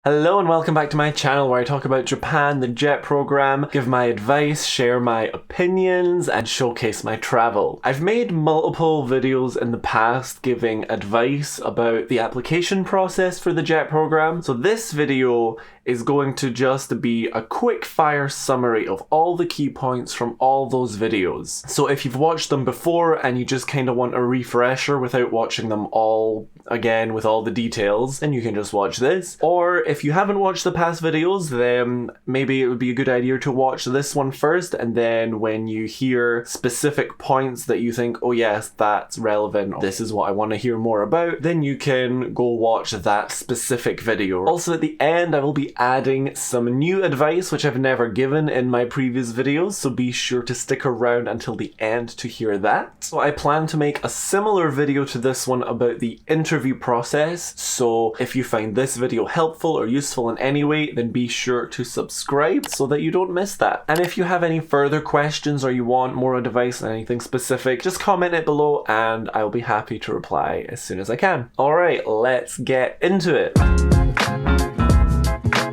Hello and welcome back to my channel where I talk about Japan, the JET program, give my advice, share my opinions, and showcase my travel. I've made multiple videos in the past giving advice about the application process for the JET program, so this video is going to just be a quick fire summary of all the key points from all those videos. So if you've watched them before and you just kind of want a refresher without watching them all again with all the details, then you can just watch this. Or if you haven't watched the past videos, then maybe it would be a good idea to watch this one first, and then when you hear specific points that you think, oh yes, that's relevant, this is what I want to hear more about, then you can go watch that specific video. Also at the end I will be adding some new advice which I've never given in my previous videos, so be sure to stick around until the end to hear that. So I plan to make a similar video to this one about the interview process, so if you find this video helpful or useful in any way, then be sure to subscribe so that you don't miss that. And if you have any further questions or you want more advice on anything specific, just comment it below and I'll be happy to reply as soon as I can. Alright, let's get into it.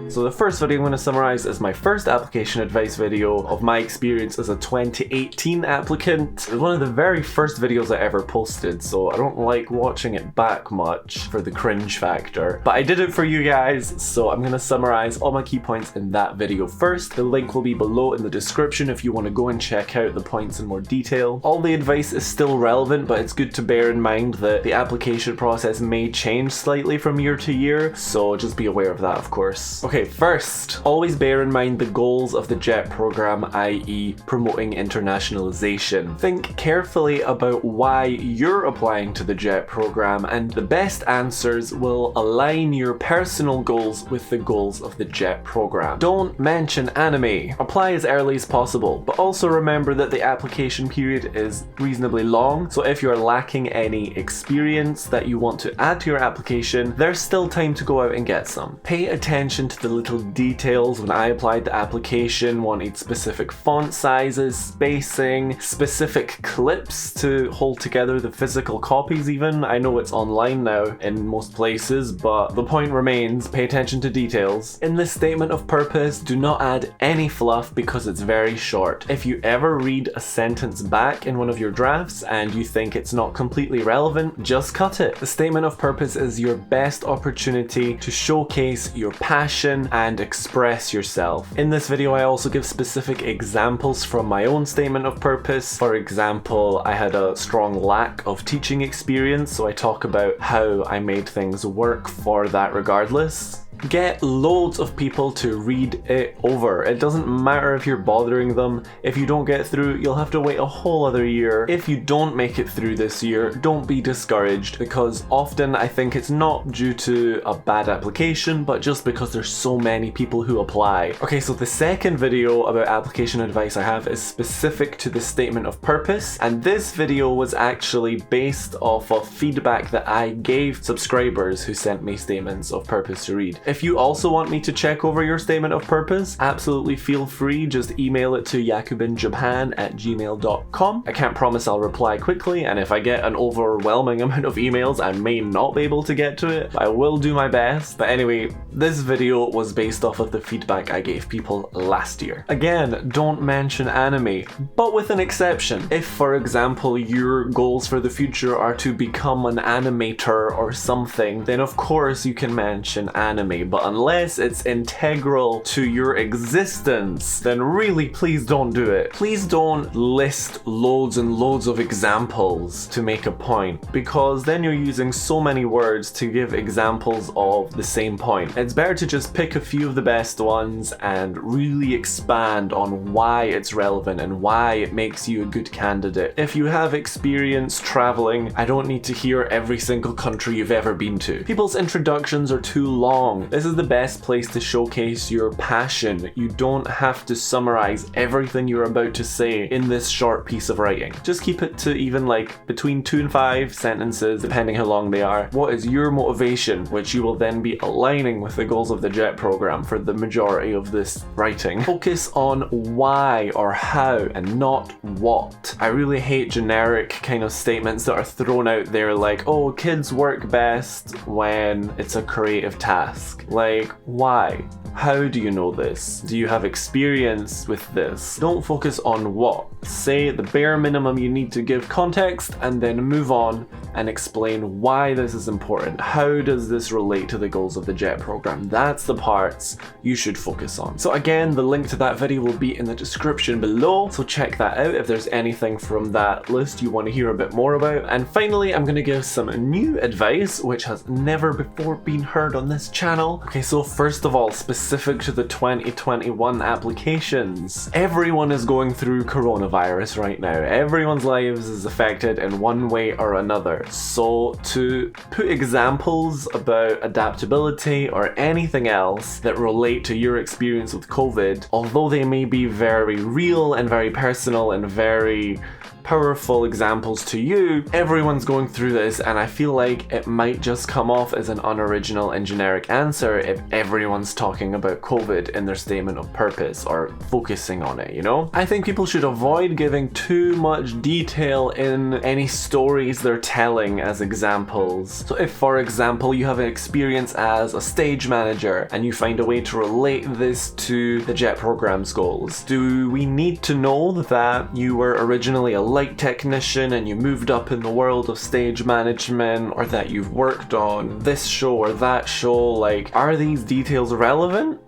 So the first video I'm going to summarize is my first application advice video of my experience as a 2018 applicant. It was one of the very first videos I ever posted, so I don't like watching it back much for the cringe factor. But I did it for you guys, so I'm going to summarize all my key points in that video first. The link will be below in the description if you want to go and check out the points in more detail. All the advice is still relevant, but it's good to bear in mind that the application process may change slightly from year to year, so just be aware of that, of course. Okay, first, always bear in mind the goals of the JET program, i.e. promoting internationalization. Think carefully about why you're applying to the JET program, and the best answers will align your personal goals with the goals of the JET program. Don't mention anime. Apply as early as possible, but also remember that the application period is reasonably long, so if you're lacking any experience that you want to add to your application, there's still time to go out and get some. Pay attention to the little details. When I applied the application, wanted specific font sizes, spacing, specific clips to hold together the physical copies even. I know it's online now in most places, but the point remains, pay attention to details. In the statement of purpose, do not add any fluff because it's very short. If you ever read a sentence back in one of your drafts and you think it's not completely relevant, just cut it. The statement of purpose is your best opportunity to showcase your passion and express yourself. In this video I also give specific examples from my own statement of purpose. For example, I had a strong lack of teaching experience, so I talk about how I made things work for that regardless. Get loads of people to read it over. It doesn't matter if you're bothering them. If you don't get through, you'll have to wait a whole other year. If you don't make it through this year, don't be discouraged, because often I think it's not due to a bad application, but just because there's so many people who apply. Okay, so the second video about application advice I have is specific to the statement of purpose, and this video was actually based off of feedback that I gave subscribers who sent me statements of purpose to read. If you also want me to check over your statement of purpose, absolutely feel free, just email it to jakubinjapan@gmail.com. I can't promise I'll reply quickly, and if I get an overwhelming amount of emails, I may not be able to get to it, but I will do my best. But anyway, this video was based off of the feedback I gave people last year. Again, don't mention anime, but with an exception. If, for example, your goals for the future are to become an animator or something, then of course you can mention anime. But unless it's integral to your existence, then really please don't do it. Please don't list loads and loads of examples to make a point, because then you're using so many words to give examples of the same point. It's better to just pick a few of the best ones and really expand on why it's relevant and why it makes you a good candidate. If you have experience traveling, I don't need to hear every single country you've ever been to. People's introductions are too long. This is the best place to showcase your passion. You don't have to summarize everything you're about to say in this short piece of writing. Just keep it to even like between 2 and 5 sentences, depending how long they are. What is your motivation, which you will then be aligning with the goals of the JET program for the majority of this writing. Focus on why or how and not what. I really hate generic kind of statements that are thrown out there like, oh, kids work best when it's a creative task. ask. Like, why? How do you know this? Do you have experience with this? Don't focus on what. Say the bare minimum you need to give context and then move on and explain why this is important. How does this relate to the goals of the JET program? That's the parts you should focus on. So again, the link to that video will be in the description below, so check that out if there's anything from that list you want to hear a bit more about. And finally, I'm going to give some new advice which has never before been heard on this channel. Okay, so first of all, specific to the 2021 applications, everyone is going through coronavirus right now. Everyone's lives is affected in one way or another. So to put examples about adaptability or anything else that relate to your experience with COVID, although they may be very real and very personal and very powerful examples to you, everyone's going through this, and I feel like it might just come off as an unoriginal and generic answer if everyone's talking about COVID in their statement of purpose or focusing on it, you know? I think people should avoid giving too much detail in any stories they're telling as examples. So if, for example, you have an experience as a stage manager and you find a way to relate this to the JET program's goals, do we need to know that you were originally a light technician and you moved up in the world of stage management, or that you've worked on this show or that show? Like, are these details relevant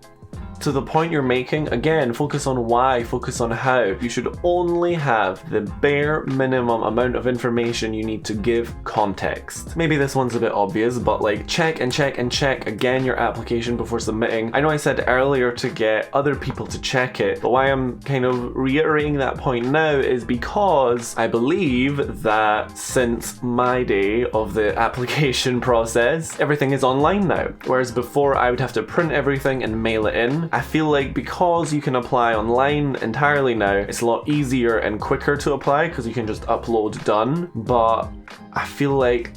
to the point you're making? Again, focus on why, focus on how. You should only have the bare minimum amount of information you need to give context. Maybe this one's a bit obvious, but like check and check and check again your application before submitting. I know I said earlier to get other people to check it, but why I'm kind of reiterating that point now is because I believe that since my day of the application process, everything is online now. Whereas before I would have to print everything and mail it in. I feel like because you can apply online entirely now, it's a lot easier and quicker to apply because you can just upload done. But I feel like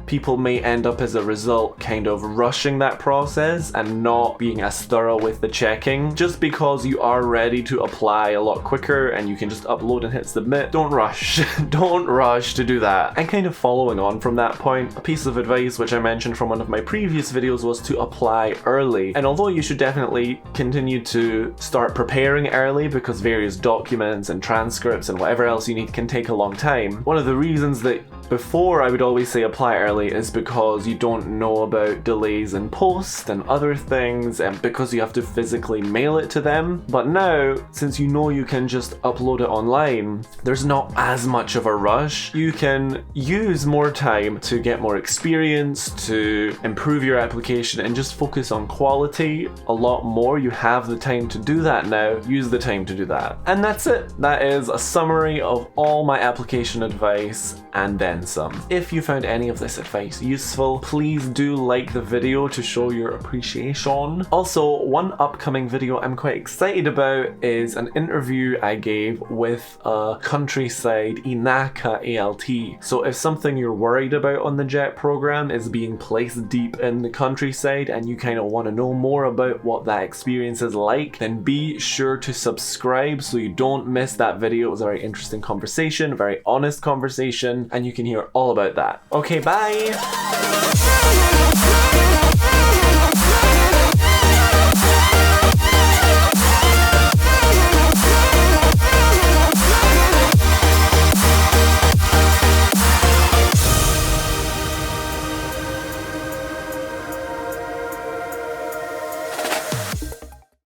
people may end up as a result kind of rushing that process and not being as thorough with the checking, just because you are ready to apply a lot quicker and you can just upload and hit submit. Don't rush. Don't rush to do that. And kind of following on from that point, a piece of advice which I mentioned from one of my previous videos was to apply early. And although you should definitely continue to start preparing early because various documents and transcripts and whatever else you need can take a long time, one of the reasons that before I would always say apply early is because you don't know about delays in post and other things, and because you have to physically mail it to them. But now, since you know you can just upload it online, there's not as much of a rush. You can use more time to get more experience, to improve your application, and just focus on quality a lot more. You have the time to do that now. Use the time to do that. And that's it. That is a summary of all my application advice and then some. If you found any of this advice useful, please do like the video to show your appreciation. Also, one upcoming video I'm quite excited about is an interview I gave with a countryside Inaka ALT. So if something you're worried about on the JET program is being placed deep in the countryside and you kind of want to know more about what that experience is like, then be sure to subscribe so you don't miss that video. It was a very interesting conversation, a very honest conversation, and you can hear all about that. Okay, bye!